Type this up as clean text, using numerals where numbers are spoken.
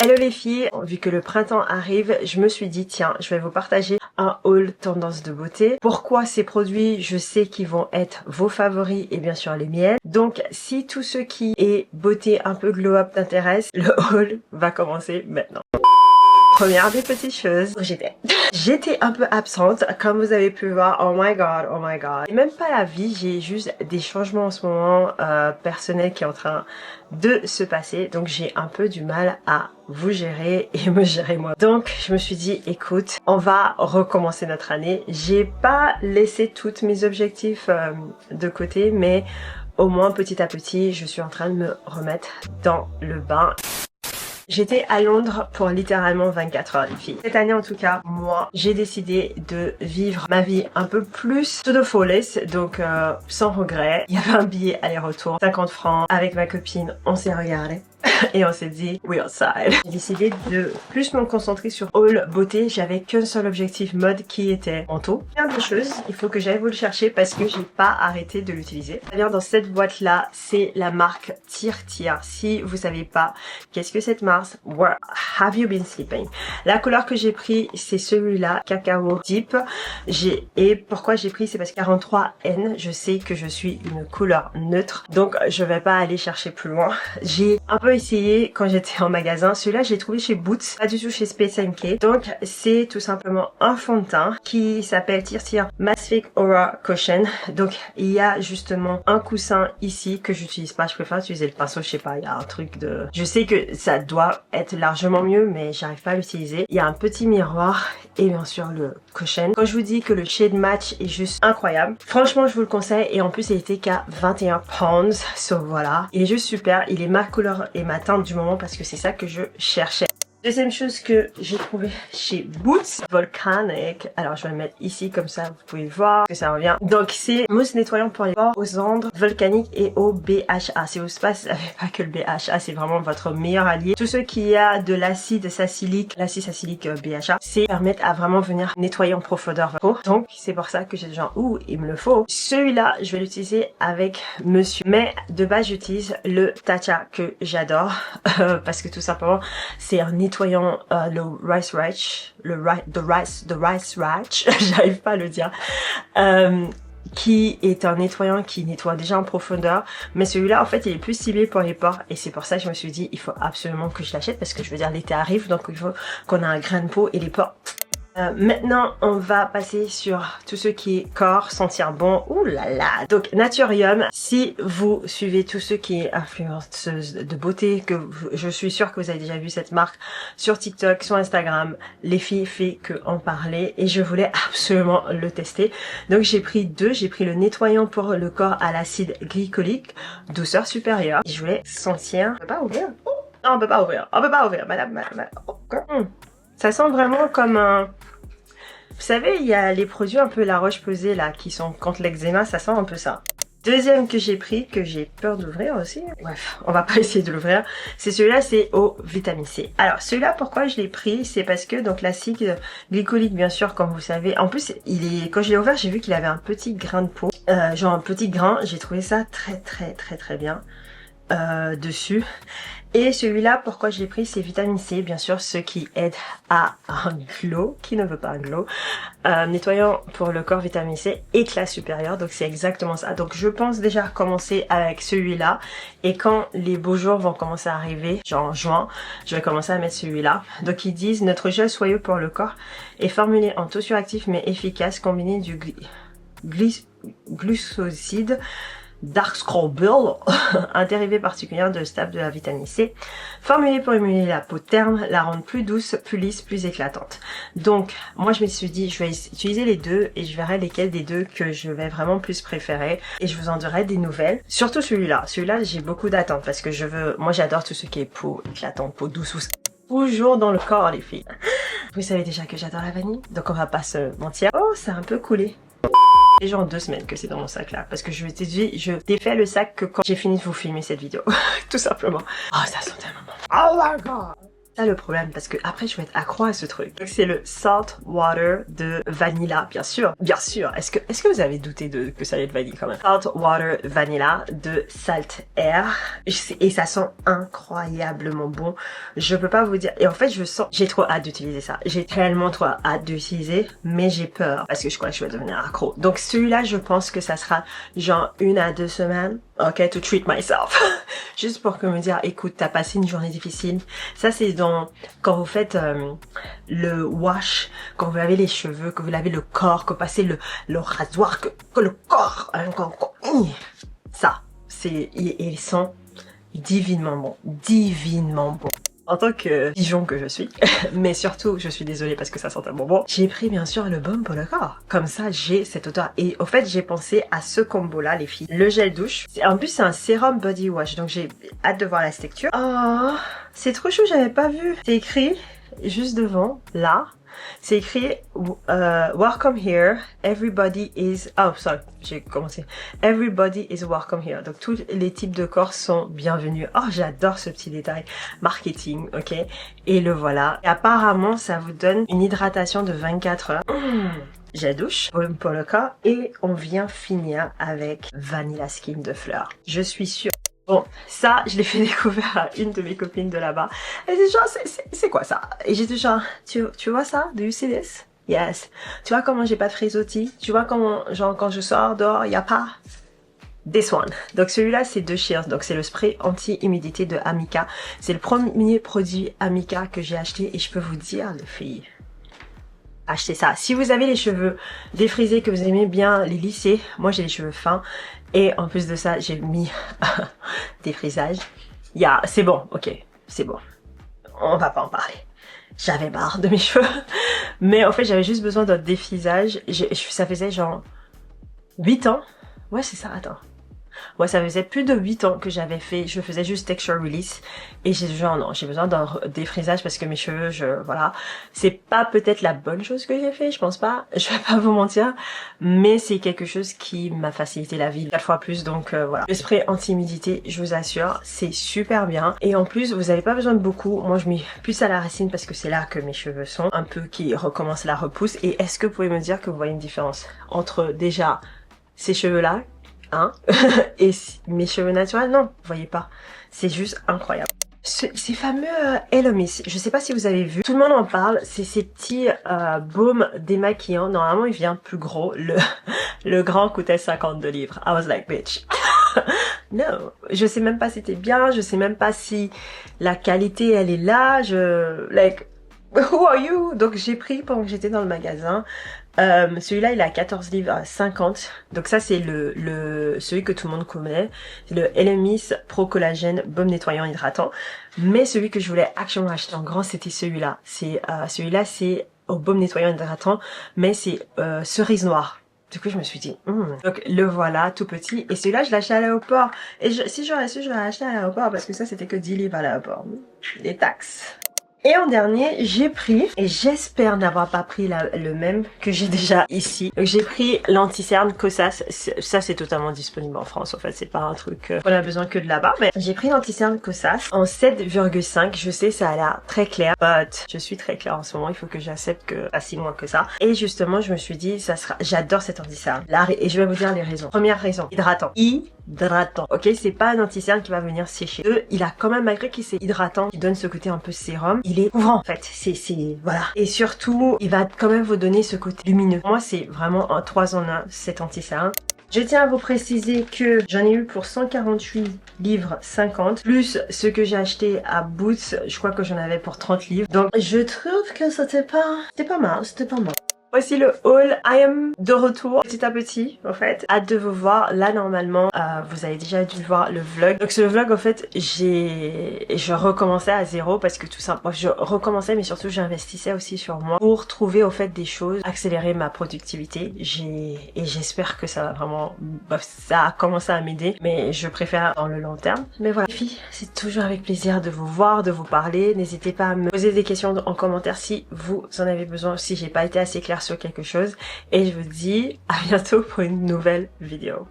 Hello les filles, vu que le printemps arrive, je me suis dit tiens, je vais vous partager un haul tendance de beauté. Pourquoi ces produits, je sais qu'ils vont être vos favoris et bien sûr les miennes. Donc si tout ce qui est beauté un peu glow up t'intéresse, le haul va commencer maintenant. Première des petites choses, j'étais un peu absente, comme vous avez pu voir. Oh my god, oh my god. Et même pas la vie, j'ai juste des changements en ce moment personnels qui est en train de se passer. Donc j'ai un peu du mal à vous gérer et me gérer moi. Donc je me suis dit, écoute, on va recommencer notre année. J'ai pas laissé tous mes objectifs de côté, mais au moins petit à petit, je suis en train de me remettre dans le bain. J'étais à Londres pour littéralement 24 heures les filles. Cette année en tout cas, moi, j'ai décidé de vivre ma vie un peu plus to the fullest, donc sans regret. Il y avait un billet aller-retour, 50 francs. Avec ma copine, on s'est regardé et on s'est dit we outside. J'ai décidé de plus me concentrer sur haul beauté. J'avais qu'un seul objectif mode qui était manteau. Plein de choses, il faut que j'aille vous le chercher parce que j'ai pas arrêté de l'utiliser. D'ailleurs dans cette boîte là, c'est la marque Tirtir. Si vous savez pas qu'est-ce que cette marque, where have you been sleeping? La couleur que j'ai pris c'est celui-là, Cacao Deep. Et pourquoi j'ai pris, c'est parce que 43N, je sais que je suis une couleur neutre, donc je vais pas aller chercher plus loin. J'ai un peu essayé quand j'étais en magasin. Celui-là, je l'ai trouvé chez Boots, pas du tout chez Space NK. Donc, c'est tout simplement un fond de teint qui s'appelle Tirtir Massive Aura Cushion. Donc, il y a justement un coussin ici que j'utilise pas. Je préfère utiliser le pinceau, je sais pas, il y a un truc de... Je sais que ça doit être largement mieux, mais j'arrive pas à l'utiliser. Il y a un petit miroir et bien sûr le cushion. Quand je vous dis que le shade match est juste incroyable, franchement, je vous le conseille. Et en plus, il était qu'à 21 pounds. So voilà, il est juste super. Il est ma couleur et ma teinte du moment parce que c'est ça que je cherchais. Deuxième chose que j'ai trouvé chez Boots, Volcanic. Alors je vais le mettre ici comme ça, vous pouvez voir que ça revient. Donc c'est mousse nettoyant pour les pores, aux cendres, volcanique et au BHA. Si vous ne savez pas que le BHA c'est vraiment votre meilleur allié. Tout ce qui a de l'acide salicylique, BHA, c'est permettre à vraiment venir nettoyer en profondeur votre peau. Donc c'est pour ça que j'ai genre ouh il me le faut. Celui-là je vais l'utiliser avec monsieur. Mais de base j'utilise le Tatcha que j'adore parce que tout simplement c'est un nettoyant le Rice Ratch, the Rice Ratch, j'arrive pas à le dire, qui est un nettoyant qui nettoie déjà en profondeur, mais celui-là en fait il est plus ciblé pour les pores et c'est pour ça que je me suis dit il faut absolument que je l'achète parce que je veux dire l'été arrive donc il faut qu'on ait un grain de peau et les pores. Maintenant on va passer sur tout ce qui est corps, sentir bon, ouh là là. Donc Naturium, si vous suivez tout ce qui est influenceuse de beauté, que je suis sûre que vous avez déjà vu cette marque sur TikTok, sur Instagram, les filles fait que en parler et je voulais absolument le tester. Donc j'ai pris deux, j'ai pris le nettoyant pour le corps à l'acide glycolique, douceur supérieure. Je voulais sentir, on peut pas ouvrir, oh, non on peut pas ouvrir, madame. Oh, ça sent vraiment comme un... Vous savez, il y a les produits un peu La Roche-Posay là, qui sont contre l'eczéma, ça sent un peu ça. Deuxième que j'ai pris, que j'ai peur d'ouvrir aussi. Bref, on va pas essayer de l'ouvrir. C'est celui-là, c'est au vitamine C. Alors celui-là, pourquoi je l'ai pris? C'est parce que donc l'acide glycolique, bien sûr, comme vous savez. En plus, quand je l'ai ouvert, j'ai vu qu'il avait un petit grain de peau. Genre un petit grain. J'ai trouvé ça très bien dessus. Et celui-là, pourquoi je l'ai pris, c'est vitamine C, bien sûr, ce qui aide à un glow, qui ne veut pas un glow. Nettoyant pour le corps, vitamine C, éclat supérieur, donc c'est exactement ça. Donc je pense déjà commencer avec celui-là, et quand les beaux jours vont commencer à arriver, genre en juin, je vais commencer à mettre celui-là. Donc ils disent, notre gel soyeux pour le corps est formulé en taux suractif mais efficace, combiné du glucoside, Dark Scrubble, un dérivé particulier de stable de la vitamine C, formulé pour émuler la peau terne, la rendre plus douce, plus lisse, plus éclatante. Donc, moi je me suis dit, je vais utiliser les deux et je verrai lesquels des deux que je vais vraiment plus préférer et je vous en dirai des nouvelles. Surtout celui-là. Celui-là, j'ai beaucoup d'attentes parce que moi j'adore tout ce qui est peau éclatante, peau douce, toujours dans le corps les filles. Vous savez déjà que j'adore la vanille, donc on va pas se mentir. Oh, ça a un peu coulé. Déjà en 2 semaines que c'est dans mon sac là parce que je défais le sac que quand j'ai fini de vous filmer cette vidéo tout simplement. Oh ça sent tellement bon. Oh my god. Ça le problème, parce que après je vais être accro à ce truc. Donc c'est le Salt Water de Vanilla, bien sûr. Bien sûr. Est-ce que vous avez douté que ça allait être vanille quand même? Salt Water Vanilla de Salt Air. Et ça sent incroyablement bon. Je peux pas vous dire. Et en fait je sens, j'ai trop hâte d'utiliser ça. J'ai tellement trop hâte d'utiliser, mais j'ai peur parce que je crois que je vais devenir accro. Donc celui-là, je pense que ça sera genre 1 à 2 semaines. Ok, to treat myself. Juste pour que me dire, écoute, t'as passé une journée difficile. Ça, c'est quand vous faites le wash, quand vous lavez les cheveux, que vous lavez le corps, que vous passez le rasoir, que le corps, ça, ils sont divinement bons, divinement bons. En tant que pigeon que je suis, mais surtout, je suis désolée parce que ça sent un bonbon, j'ai pris bien sûr le baume pour le corps. Comme ça, j'ai cette odeur. Et au fait, j'ai pensé à ce combo-là, les filles. Le gel douche. En plus, c'est un sérum body wash, donc j'ai hâte de voir la texture. Oh, c'est trop chou, j'avais pas vu. C'est écrit juste devant, là. C'est écrit welcome here, everybody is... Oh, sorry, j'ai commencé. Everybody is welcome here. Donc tous les types de corps sont bienvenus. Oh, j'adore ce petit détail. Marketing, ok. Et le voilà. Et apparemment, ça vous donne une hydratation de 24 heures. Gel douche, baume pour le corps. Et on vient finir avec Vanilla Skin de Fleur. Je suis sûre. Bon, ça, je l'ai fait découvrir à une de mes copines de là-bas. Elle dit genre, c'est quoi ça? Et j'étais genre, tu vois ça? Do you see this? Yes. Tu vois comment j'ai pas de frisottis? Tu vois comment, genre, quand je sors dehors, y a pas? This one. Donc celui-là, c'est de Shears. Donc c'est le spray anti-humidité de Amika. C'est le premier produit Amika que j'ai acheté et je peux vous dire, les filles, achetez ça. Si vous avez les cheveux défrisés, que vous aimez bien les lisser, moi j'ai les cheveux fins. Et en plus de ça, j'ai mis des frisages. C'est bon, ok, c'est bon. On va pas en parler. J'avais marre de mes cheveux. Mais en fait, j'avais juste besoin d'un défrisage. Ça faisait genre 8 ans. Ouais, c'est ça, attends. Ouais, ça faisait plus de 8 ans que j'avais fait, je faisais juste texture release. Et j'ai genre, non, j'ai besoin d'un défrisage parce que mes cheveux, voilà. C'est pas peut-être la bonne chose que j'ai fait, je pense pas. Je vais pas vous mentir. Mais c'est quelque chose qui m'a facilité la vie 4 fois plus, donc voilà. Le spray anti-humidité, je vous assure, c'est super bien. Et en plus, vous avez pas besoin de beaucoup. Moi, je mets plus à la racine parce que c'est là que mes cheveux sont. Un peu qui recommence la repousse. Et est-ce que vous pouvez me dire que vous voyez une différence entre déjà ces cheveux-là, hein, et mes cheveux naturels? Non, vous voyez pas. C'est juste incroyable. Ces fameux Elemis, je sais pas si vous avez vu, tout le monde en parle, c'est ces petits baumes démaquillants. Normalement, il vient plus gros. Le grand coûtait 52 livres. I was like, bitch. Non, je sais même pas si c'était bien, je sais même pas si la qualité elle est là, like, who are you? Donc j'ai pris pendant que j'étais dans le magasin. Celui-là il est à 14 livres à 50. Donc ça c'est celui que tout le monde connaît. C'est le Elemis Pro Collagène Baume nettoyant hydratant. Mais celui que je voulais actuellement acheter en grand, c'était celui-là. Celui-là c'est au baume nettoyant hydratant, mais c'est cerise noire. Du coup je me suis dit Donc le voilà tout petit. Et celui-là je l'ai acheté à l'aéroport. Et si j'aurais su, je l'aurais acheté à l'aéroport parce que ça c'était que 10 livres à l'aéroport. Les taxes. Et en dernier, j'ai pris, et j'espère n'avoir pas pris le même que j'ai déjà ici. Donc j'ai pris l'anti-cerne Kosas. Ça c'est totalement disponible en France. En fait, c'est pas un truc qu'on a besoin que de là-bas. Mais j'ai pris l'anti-cerne Kosas en 7,5. Je sais, ça a l'air très clair. But je suis très claire en ce moment. Il faut que j'accepte que pas si loin que ça. Et justement, je me suis dit, j'adore cet anti-cerne. Et je vais vous dire les raisons. Première raison, hydratant. Hydratant. Ok, c'est pas un anti-cerne qui va venir sécher. Il a quand même, malgré qu'il c'est hydratant, il donne ce côté un peu sérum, il est couvrant en fait. Voilà. Et surtout, il va quand même vous donner ce côté lumineux. Pour moi, c'est vraiment un 3 en 1 cet anti-cerne. Je tiens à vous préciser que j'en ai eu pour 148 livres 50, plus ce que j'ai acheté à Boots, je crois que j'en avais pour 30 livres. Donc je trouve que c'était pas mal. Voici le haul. I am de retour petit à petit en fait. Hâte de vous voir. Là normalement vous avez déjà dû voir le vlog. Donc ce vlog en fait je recommençais à zéro parce que tout simplement je recommençais mais surtout j'investissais aussi sur moi pour trouver au fait des choses, accélérer ma productivité. Et j'espère que ça va vraiment, ça a commencé à m'aider, mais je préfère dans le long terme. Mais voilà les filles, c'est toujours avec plaisir de vous voir, de vous parler. N'hésitez pas à me poser des questions en commentaire si vous en avez besoin, si j'ai pas été assez claire sur quelque chose, et je vous dis à bientôt pour une nouvelle vidéo.